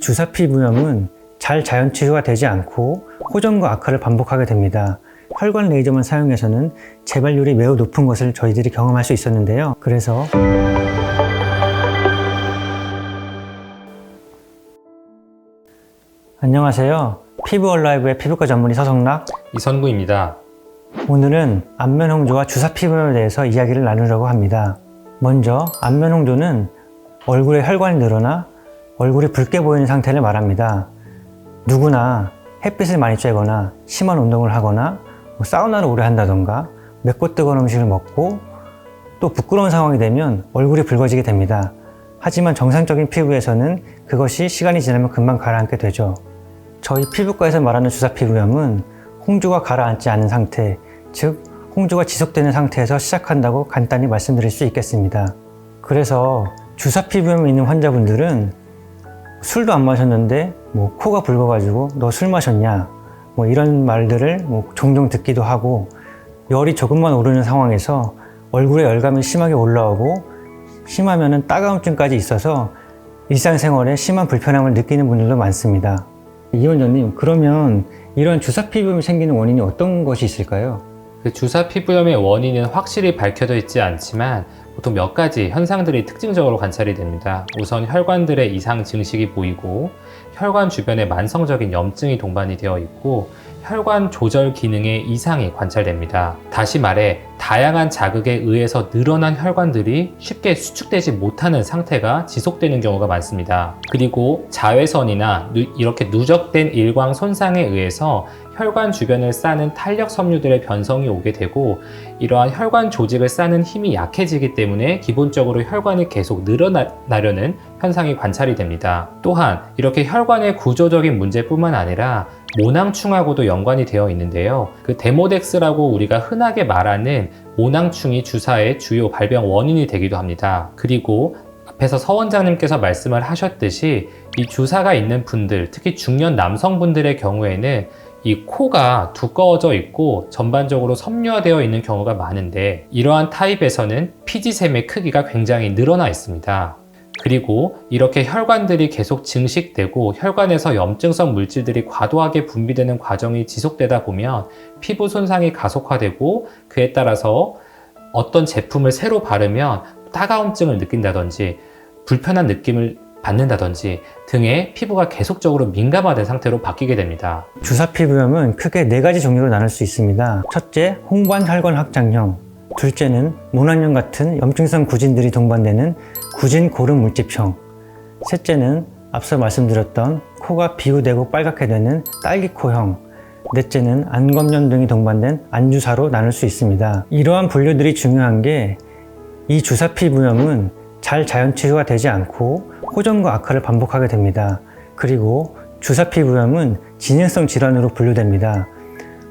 주사 피부염은 잘 자연 치유가 되지 않고 호전과 악화를 반복하게 됩니다. 혈관 레이저만 사용해서는 재발률이 매우 높은 것을 저희들이 경험할 수 있었는데요. 그래서 안녕하세요. 피부얼라이브의 피부과 전문의 서성락 이선구입니다. 오늘은 안면 홍조와 주사 피부염에 대해서 이야기를 나누려고 합니다. 먼저 안면 홍조는 얼굴에 혈관이 늘어나 얼굴이 붉게 보이는 상태를 말합니다. 누구나 햇빛을 많이 쬐거나 심한 운동을 하거나 사우나를 오래 한다던가 맵고 뜨거운 음식을 먹고 또 부끄러운 상황이 되면 얼굴이 붉어지게 됩니다. 하지만 정상적인 피부에서는 그것이 시간이 지나면 금방 가라앉게 되죠. 저희 피부과에서 말하는 주사 피부염은 홍조가 가라앉지 않은 상태, 즉 홍조가 지속되는 상태에서 시작한다고 간단히 말씀드릴 수 있겠습니다. 그래서 주사 피부염이 있는 환자분들은 술도 안 마셨는데 코가 붉어가지고 너 술 마셨냐 이런 말들을 종종 듣기도 하고, 열이 조금만 오르는 상황에서 얼굴에 열감이 심하게 올라오고 심하면은 따가움증까지 있어서 일상생활에 심한 불편함을 느끼는 분들도 많습니다. 이 원장님, 그러면 이런 주사 피부염이 생기는 원인이 어떤 것이 있을까요? 그 주사 피부염의 원인은 확실히 밝혀져 있지 않지만 보통 몇 가지 현상들이 특징적으로 관찰이 됩니다. 우선 혈관들의 이상 증식이 보이고, 혈관 주변에 만성적인 염증이 동반이 되어 있고, 혈관 조절 기능의 이상이 관찰됩니다. 다시 말해 다양한 자극에 의해서 늘어난 혈관들이 쉽게 수축되지 못하는 상태가 지속되는 경우가 많습니다. 그리고 자외선이나 이렇게 누적된 일광 손상에 의해서 혈관 주변을 싸는 탄력 섬유들의 변성이 오게 되고, 이러한 혈관 조직을 싸는 힘이 약해지기 때문에 기본적으로 혈관이 계속 늘어나려는 현상이 관찰이 됩니다. 또한 이렇게 혈관의 구조적인 문제뿐만 아니라 모낭충하고도 연관이 되어 있는데요. 그 데모덱스라고 우리가 흔하게 말하는 모낭충이 주사의 주요 발병 원인이 되기도 합니다. 그리고 앞에서 서 원장님께서 말씀을 하셨듯이 이 주사가 있는 분들, 특히 중년 남성분들의 경우에는 이 코가 두꺼워져 있고 전반적으로 섬유화되어 있는 경우가 많은데, 이러한 타입에서는 피지샘의 크기가 굉장히 늘어나 있습니다. 그리고 이렇게 혈관들이 계속 증식되고 혈관에서 염증성 물질들이 과도하게 분비되는 과정이 지속되다 보면 피부 손상이 가속화되고, 그에 따라서 어떤 제품을 새로 바르면 따가움증을 느낀다든지 불편한 느낌을 받는다든지 등의 피부가 계속적으로 민감화된 상태로 바뀌게 됩니다. 주사 피부염은 크게 4가지 종류로 나눌 수 있습니다. 첫째, 홍반 혈관 확장형. 둘째는 모낭염 같은 염증성 구진들이 동반되는 구진 고름 물집형. 셋째는 앞서 말씀드렸던 코가 비우되고 빨갛게 되는 딸기코형. 넷째는 안검염 등이 동반된 안주사로 나눌 수 있습니다. 이러한 분류들이 중요한 게, 이 주사 피부염은 잘 자연 치유가 되지 않고 호전과 악화를 반복하게 됩니다. 그리고 주사 피부염은 진행성 질환으로 분류됩니다.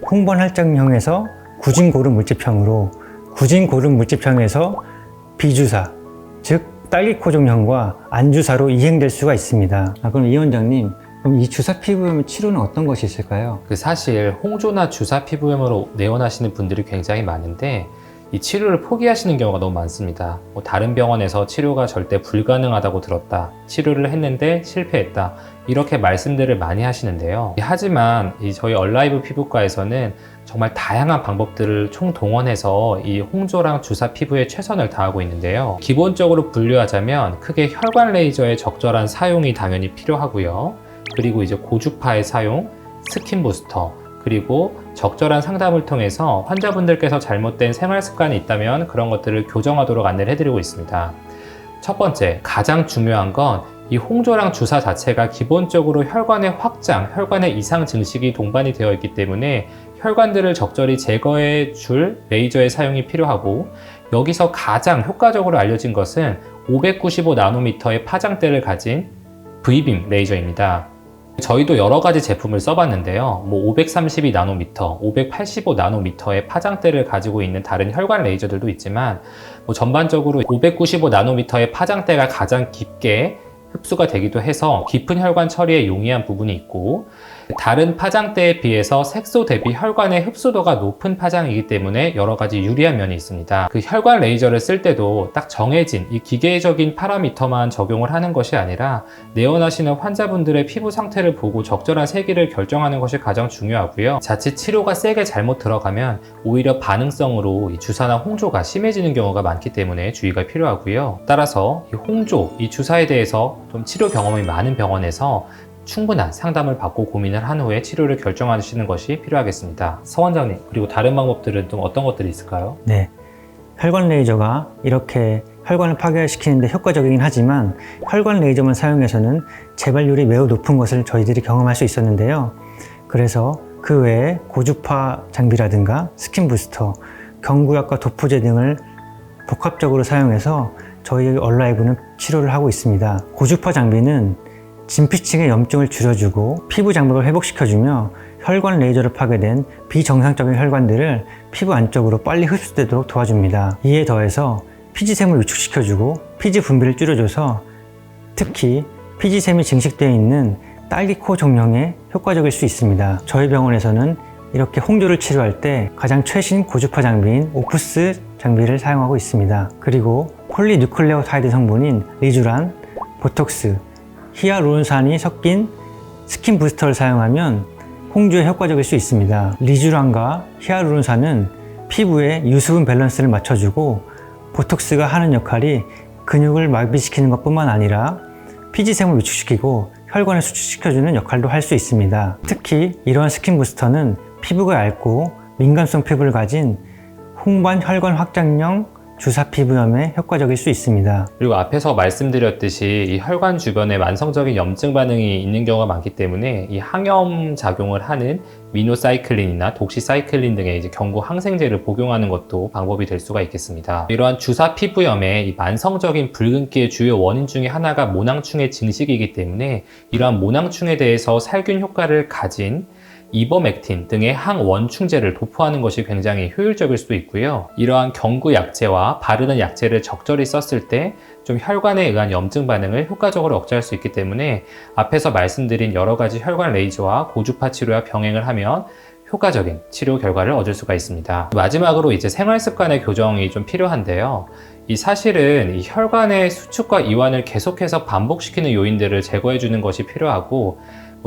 홍반 확장형에서 구진 고름 물집형으로, 구진 고름 물집형에서 비주사, 즉 딸기코종형과 안주사로 이행될 수가 있습니다. 그럼 이 원장님, 그럼 이 주사 피부염의 치료는 어떤 것이 있을까요? 사실 홍조나 주사 피부염으로 내원하시는 분들이 굉장히 많은데, 이 치료를 포기하시는 경우가 너무 많습니다. 다른 병원에서 치료가 절대 불가능하다고 들었다, 치료를 했는데 실패했다, 이렇게 말씀들을 많이 하시는데요. 하지만 저희 얼라이브 피부과에서는 정말 다양한 방법들을 총동원해서 이 홍조랑 주사 피부에 최선을 다하고 있는데요. 기본적으로 분류하자면 크게 혈관 레이저의 적절한 사용이 당연히 필요하고요. 그리고 고주파의 사용, 스킨 부스터, 그리고 적절한 상담을 통해서 환자분들께서 잘못된 생활 습관이 있다면 그런 것들을 교정하도록 안내를 해드리고 있습니다. 첫 번째, 가장 중요한 건 이 홍조랑 주사 자체가 기본적으로 혈관의 확장, 혈관의 이상 증식이 동반이 되어 있기 때문에 혈관들을 적절히 제거해 줄 레이저의 사용이 필요하고, 여기서 가장 효과적으로 알려진 것은 595나노미터의 파장대를 가진 V빔 레이저입니다. 저희도 여러 가지 제품을 써봤는데요. 532나노미터, 585나노미터의 파장대를 가지고 있는 다른 혈관 레이저들도 있지만, 전반적으로 595나노미터의 파장대가 가장 깊게 흡수가 되기도 해서 깊은 혈관 처리에 용이한 부분이 있고, 다른 파장대에 비해서 색소 대비 혈관의 흡수도가 높은 파장이기 때문에 여러 가지 유리한 면이 있습니다. 그 혈관 레이저를 쓸 때도 딱 정해진 이 기계적인 파라미터만 적용을 하는 것이 아니라 내원하시는 환자분들의 피부 상태를 보고 적절한 세기를 결정하는 것이 가장 중요하고요. 자칫 치료가 세게 잘못 들어가면 오히려 반응성으로 이 주사나 홍조가 심해지는 경우가 많기 때문에 주의가 필요하고요. 따라서 이 홍조, 이 주사에 대해서 좀 치료 경험이 많은 병원에서 충분한 상담을 받고 고민을 한 후에 치료를 결정하시는 것이 필요하겠습니다. 서 원장님, 그리고 다른 방법들은 좀 어떤 것들이 있을까요? 네, 혈관 레이저가 이렇게 혈관을 파괴시키는데 효과적이긴 하지만 혈관 레이저만 사용해서는 재발률이 매우 높은 것을 저희들이 경험할 수 있었는데요. 그래서 그 외에 고주파 장비라든가 스킨 부스터, 경구약과 도포제 등을 복합적으로 사용해서 저희 얼라이브는 치료를 하고 있습니다. 고주파 장비는 진피층의 염증을 줄여주고 피부 장벽을 회복시켜주며 혈관 레이저로 파괴된 비정상적인 혈관들을 피부 안쪽으로 빨리 흡수되도록 도와줍니다. 이에 더해서 피지샘을 위축시켜주고 피지 분비를 줄여줘서 특히 피지샘이 증식되어 있는 딸기코 종양에 효과적일 수 있습니다. 저희 병원에서는 이렇게 홍조를 치료할 때 가장 최신 고주파 장비인 오프스 장비를 사용하고 있습니다. 그리고 폴리뉴클레오타이드 성분인 리주란, 보톡스, 히아루론산이 섞인 스킨 부스터를 사용하면 홍조에 효과적일 수 있습니다. 리주란과 히아루론산은 피부의 유수분 밸런스를 맞춰주고 보톡스가 하는 역할이 근육을 마비시키는 것뿐만 아니라 피지샘을 위축시키고 혈관을 수축시켜주는 역할도 할 수 있습니다. 특히 이러한 스킨 부스터는 피부가 얇고 민감성 피부를 가진 홍반 혈관 확장형 주사 피부염에 효과적일 수 있습니다. 그리고 앞에서 말씀드렸듯이 이 혈관 주변에 만성적인 염증 반응이 있는 경우가 많기 때문에 이 항염 작용을 하는 미노사이클린이나 독시사이클린 등의 이제 경구 항생제를 복용하는 것도 방법이 될 수가 있겠습니다. 이러한 주사 피부염의 이 만성적인 붉은기의 주요 원인 중에 하나가 모낭충의 증식이기 때문에 이러한 모낭충에 대해서 살균 효과를 가진 이버맥틴 등의 항원충제를 도포하는 것이 굉장히 효율적일 수도 있고요. 이러한 경구 약제와 바르는 약제를 적절히 썼을 때 좀 혈관에 의한 염증 반응을 효과적으로 억제할 수 있기 때문에 앞에서 말씀드린 여러 가지 혈관 레이저와 고주파 치료와 병행을 하면 효과적인 치료 결과를 얻을 수가 있습니다. 마지막으로 이제 생활 습관의 교정이 좀 필요한데요. 이 사실은 이 혈관의 수축과 이완을 계속해서 반복시키는 요인들을 제거해 주는 것이 필요하고,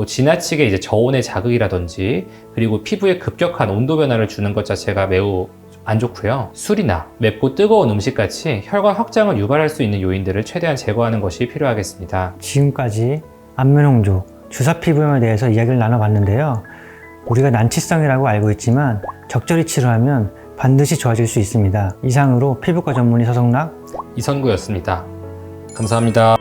지나치게 이제 저온의 자극이라든지 그리고 피부에 급격한 온도 변화를 주는 것 자체가 매우 안 좋고요. 술이나 맵고 뜨거운 음식같이 혈관 확장을 유발할 수 있는 요인들을 최대한 제거하는 것이 필요하겠습니다. 지금까지 안면홍조, 주사 피부염에 대해서 이야기를 나눠봤는데요. 우리가 난치성이라고 알고 있지만 적절히 치료하면 반드시 좋아질 수 있습니다. 이상으로 피부과 전문의 서성락, 이선구였습니다. 감사합니다.